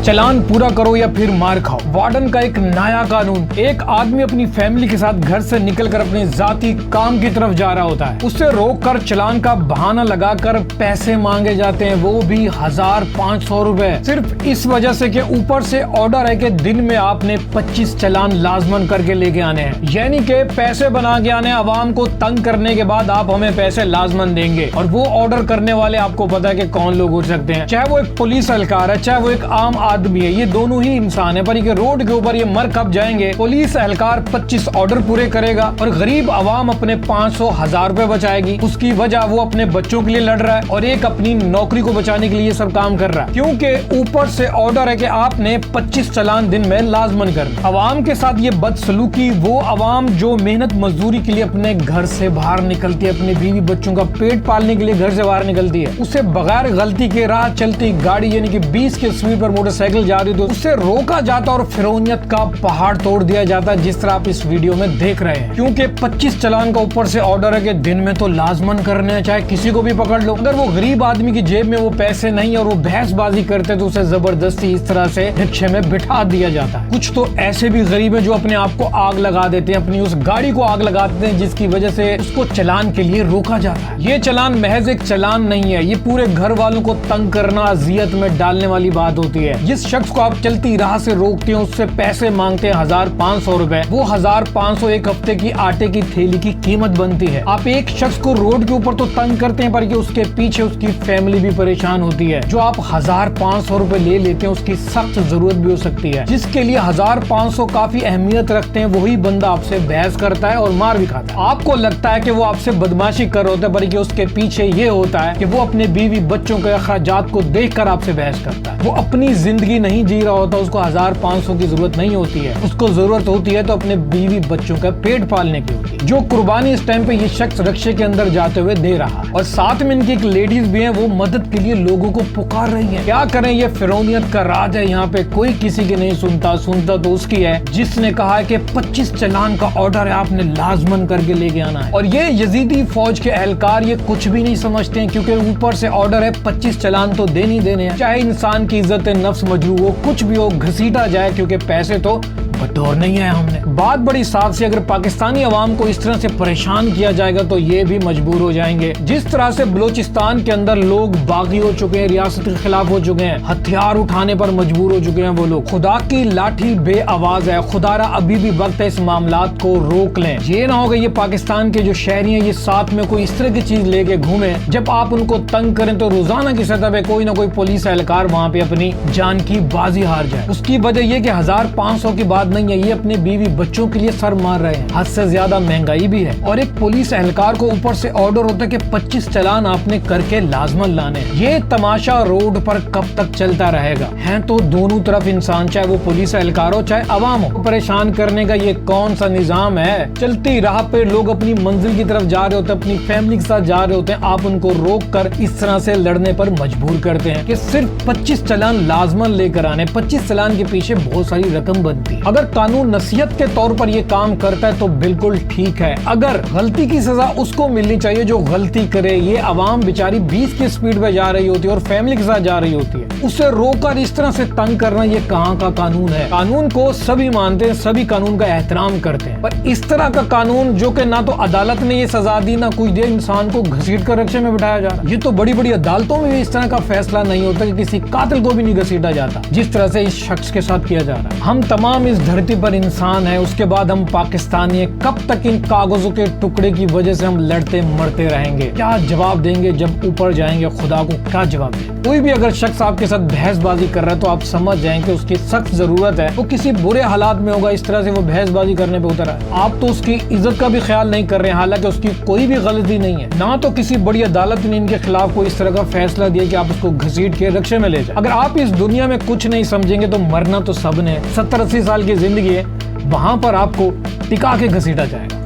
चालान पूरा करो या फिर मार खाओ। वार्डन का एक नया कानून। एक आदमी अपनी फैमिली के साथ घर से निकलकर अपने जाती काम की तरफ जा रहा होता है, उससे रोककर चालान का बहाना लगाकर पैसे मांगे जाते हैं, वो भी 1500 रुपए, सिर्फ इस वजह से कि ऊपर से ऑर्डर है कि दिन में आपने 25 चालान लाजमन करके लेके आने हैं। यानी कि पैसे बना के आने, आवाम को तंग करने के बाद आप हमें पैसे लाजमन देंगे। और वो ऑर्डर करने वाले आपको पता है कि कौन लोग हो सकते हैं, चाहे वो एक पुलिस एहलकार है, चाहे वो एक आम आदमी है, ये दोनों ही इंसान है। पर ये रोड के ऊपर ये मर कब जाएंगे। पुलिस एहलकार 25 ऑर्डर पूरे करेगा और गरीब आवाम अपने 500-1000 रुपए बचाएगी। उसकी वजह वो अपने बच्चों के लिए लड़ रहा है और एक अपनी नौकरी को बचाने के लिए सब काम कर रहा है, क्योंकि ऊपर से ऑर्डर है कि आपने 25 चालान दिन में लाजमन करना। आवाम के साथ ये बदसलूकी, वो आवाम जो मेहनत मजदूरी के लिए अपने घर से बाहर निकलती है, अपने बीवी बच्चों का पेट पालने के लिए घर से बाहर निकलती है, उसे बगैर गलती के राह चलती गाड़ी यानी कि 20 के स्पीड पर मोटरसाइकिल जा रही तो उससे रोका जाता और फिरौनियत का पहाड़ तोड़ दिया जाता, जिस तरह आप इस वीडियो में देख रहे हैं। क्योंकि 25 चालान का ऊपर से ऑर्डर है कि दिन में तो लाजमन करने हैं, चाहे किसी को भी पकड़ लो। अगर वो गरीब आदमी की जेब में वो पैसे नहीं और वो बहसबाजी करते तो उसे जबरदस्ती इस तरह से रिक्शे में बिठा दिया जाता है। कुछ तो ऐसे भी गरीब है जो अपने आप को आग लगा देते हैं, अपनी उस गाड़ी को आग लगा देते हैं, जिसकी वजह से उसको चालान के लिए रोका जाता है। ये चालान महज एक चालान नहीं है, ये पूरे घर वालों को तंग करना, अजियत में डालने वाली बात होती है। जिस शख्स को आप चलती राह से रोकते हैं, उससे पैसे मांगते हैं 1500 रुपए, वो 1500 एक हफ्ते की आटे की थैली की कीमत बनती है। आप एक शख्स को रोड के ऊपर तो तंग करते हैं, पर ये उसके पीछे उसकी फैमिली भी परेशान होती है। जो आप 1500 रुपए ले लेते हैं, उसकी सख्त जरूरत भी हो सकती है। जिसके लिए 1500 काफी अहमियत रखते हैं, वही बंदा आपसे बहस करता है और मार भी खाता है। आपको लगता है कि वो आपसे बदमाशी कर रहा होता है, पर उसके पीछे ये होता है कि वो अपने बीवी बच्चों के अखराजात को देखकर आपसे बहस करता है। वो अपनी जिंदगी नहीं जी रहा होता, उसको 1500 की जरूरत नहीं होती है, उसको जरूरत होती है तो अपने बीवी बच्चों का पेट पालने की होती है। जो कुर्बानी इस टाइम पे ये शख्स रिक्शे के अंदर जाते हुए दे रहा है। और साथ में इनकी एक लेडीज भी है, वो मदद के लिए लोगों को पुकार रही है। क्या करें, ये फिरौनियत का राज है, यहाँ पे कोई किसी की नहीं सुनता तो उसकी है जिसने कहा है कि 25 चालान का ऑर्डर है, आपने लाजमन करके लेके आना है। और ये यजीदी फौज के एहलकार ये कुछ भी नहीं समझते हैं, क्योंकि ऊपर से ऑर्डर है 25 चालान तो देने हैं, चाहे इंसान की इज्जत नफ्स मजरू हो, कुछ भी हो, घसीटा जाए, क्योंकि पैसे तो बटोर नहीं है हमने। बात बड़ी साफ सी, अगर पाकिस्तानी अवाम को इस तरह से परेशान किया जाएगा तो ये भी मजबूर हो जाएंगे। जिस तरह से बलोचिस्तान के अंदर लोग बागी हो चुके हैं, रियासत के खिलाफ हो चुके हैं, हथियार उठाने पर मजबूर हो चुके हैं वो लोग। खुदा की लाठी बे आवाज है, खुदारा अभी भी वक्त है इस मामलात को रोक लें। ये ना होगा ये पाकिस्तान के जो शहरी हैं ये साथ में कोई इस तरह की चीज लेके घूमे, जब आप उनको तंग करें तो रोजाना की सतह पे कोई ना कोई पुलिस एहलकार वहाँ पे अपनी जान की बाजी हार जाए। उसकी वजह ये कि 1500 की बात नहीं है, ये अपने बीवी बच्चों के लिए सर मार रहे हैं। हद से ज्यादा महंगाई भी है और एक पुलिस एहलकार को ऊपर से ऑर्डर होता है कि 25 चालान आपने करके लाजमन लाने। ये तमाशा रोड पर कब तक चलता रहेगा। हैं तो दोनों तरफ इंसान, चाहे वो पुलिस एहलकार हो चाहे अवाम हो। परेशान करने का ये कौन सा निजाम है। चलती राह पे लोग अपनी मंजिल की तरफ जा रहे होते हैं, अपनी फैमिली के साथ जा रहे होते हैं, आप उनको रोक कर इस तरह से लड़ने पर मजबूर करते हैं कि सिर्फ 25 चालान लाजमन लेकर आने। 25 चालान के पीछे बहुत सारी रकम बनती है। अगर कानून नसीहत के तौर पर ये काम करता है तो बिल्कुल ठीक है। अगर गलती की सजा उसको मिलनी चाहिए जो गलती करे। ये आवाम बेचारी 20 की स्पीड पे जा रही होती है और फैमिली के साथ जा रही होती है, उसे रोककर इस तरह से तंग करना ये कहाँ का कानून है। कानून को सभी मानते हैं, सभी कानून का एहतराम करते हैं, पर इस तरह का कानून जो कि ना तो अदालत ने ये सजा दी ना कोई दे, इंसान को घसीट कर रिक्शे में बिठाया जा रहा है। ये तो बड़ी बड़ी अदालतों में भी इस तरह का फैसला नहीं होता कि किसी कातिल को भी नहीं घसीटा जाता जिस तरह से इस शख्स के साथ किया जा रहा है। हम तमाम इस धरती पर इंसान है, उसके बाद हम पाकिस्तानी है। कब तक इन कागजों के टुकड़े की वजह से हम लड़ते मरते रहेंगे। क्या जवाब देंगे जब ऊपर जाएंगे, खुदा को क्या जवाब देंगे। कोई भी अगर शख्स आपके साथ बहसबाजी कर रहा है तो आप समझ जाएं कि उसकी सख्त जरूरत है, वो किसी बुरे हालात में होगा, इस तरह से वो बहसबाजी करने पे उतरा है। आप तो उसकी इज्जत का भी ख्याल नहीं कर रहे हैं, हालांकि उसकी कोई भी गलती नहीं है। ना तो किसी बड़ी अदालत ने इनके खिलाफ कोई इस तरह का फैसला दिया कि आप उसको घसीट के रिक्शे में ले जाए। अगर आप इस दुनिया में कुछ नहीं समझेंगे तो मरना तो सबने। 70-80 साल की जिंदगी है, वहां पर आपको टिका के घसीटा जाएगा।